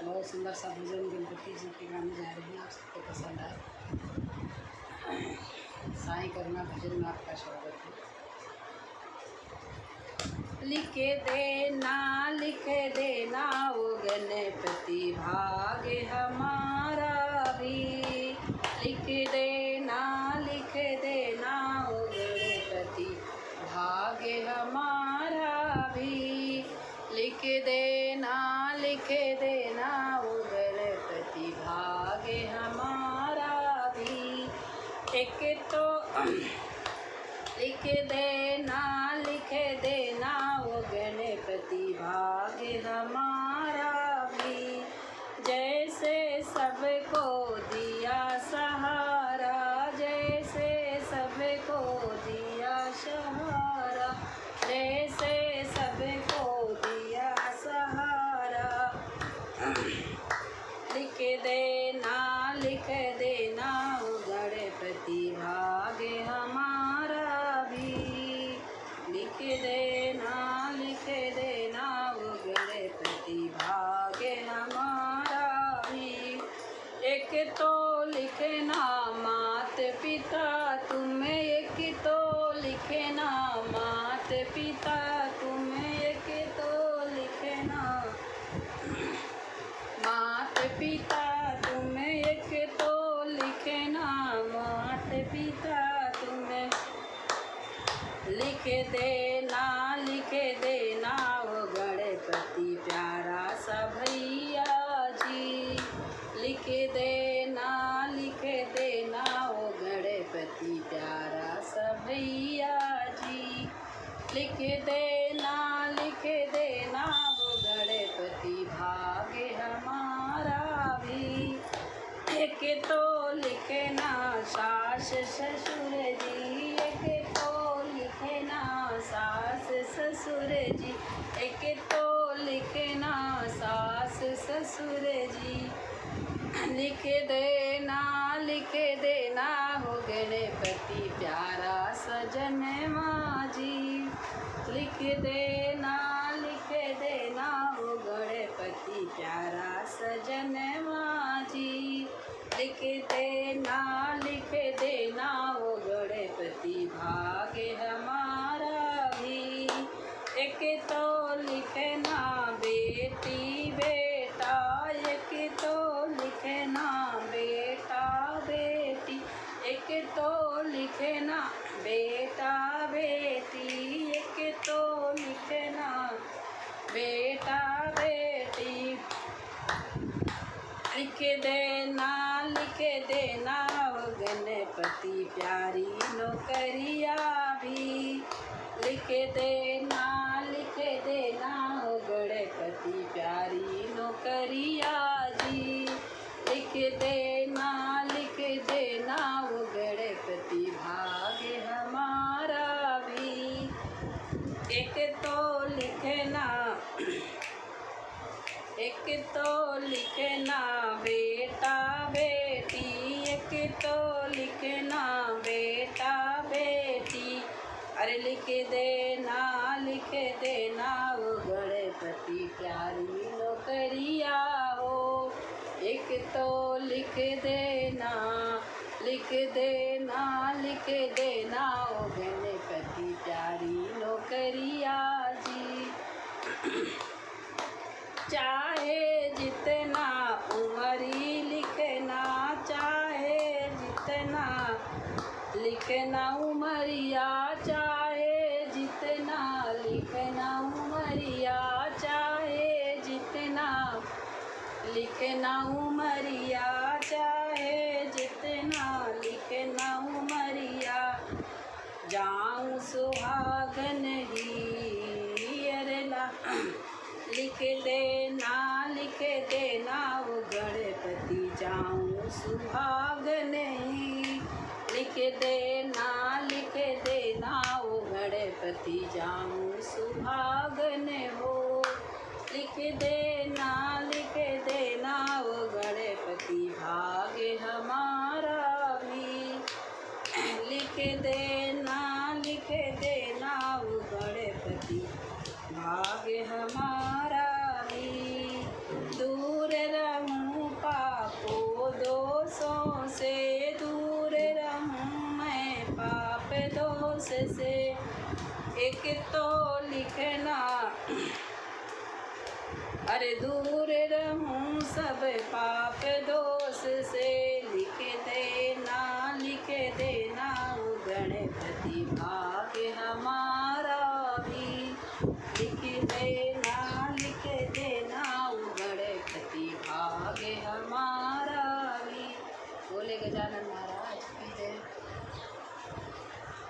बहुत सुंदर सा भजन गणपति जी के गाने जा रही हैं, आप सबको पसंद आए। साईं करुणा भजन में आपका स्वागत है। लिख देना वो गणपति भाग्य हमारा भी। लिख देना वो गणपति भाग्य हमारा भी। लिख देना वो गणपति भाग्य हमारा भी। एक तो लिख देना वो गणपति भाग्य हमारा भी। जैसे सबको दिया सहारा, जैसे सबको दिया सहारा, जैसे सबको दिया सहारा। लिख देना वो गणपति भाग्य हमारा भी। लिख देना वो गणपति भाग्य हमारा भी। एक तो लिखना मात पिता तुम्हें, एक तो लिखना मात पिता तुम्हें, एक तो लिखना मात पिता तुम्हें, एक तो लिखना मात पिता तुम्हें। लिख देना वो गणपति प्यारा सा भैया जी। लिख देना वो गणपति प्यारा सा भैया जी। लिख देना वो गणपति भाग्य हमारा भी। एक तो लिखना सास ससुर जी, एक तो लिखना सास ससुर जी, एक तो लिखना सास ससुर जी। लिख देना हो गणपति प्यारा सजन माँ जी। लिख देना हो गणपति प्यारा सजन माँ जी। लिख देना वो गणपति भाग्य हमारा भी। एक तो लिखना बेटी बेटा, एक तो लिखना बेटा बेटी, एक तो लिखना बेटा बेटी, एक तो लिखना बेटा बेटी। लिख देना वो गणपति प्यारी नौकरिया भी। लिख देना वो गणपति प्यारी नौकरिया जी। लिख देना वो गणपति भाग्य हमारा भी। एक तो लिखना बेटा बेटी, एक तो लिखना बेटा बेटी। अरे लिख देना वो गणपति प्यारी नौकरिया हो। एक तो लिख देना वो गणपति प्यारी नौकरिया जी। चाहे जितना उमरी लिखना, चाहे जितना लिखना उमरिया, चाहे जितना लिखना उमरिया, चाहे जितना लिखना उमरिया, चाहे जितना लिखना उमरिया। जाऊं सुहागन ही अरेला। लिख देना वो गणपति जाऊं सुहागन ही। लिख देना वो गणपति जाऊं सुहागन हो। लिख देना वो गणपति भाग्य हमारा भी। लिख देना वो गणपति भाग्य हमारा भी। दूर से एक तो लिखना, अरे दूर रहूं सब पाप दो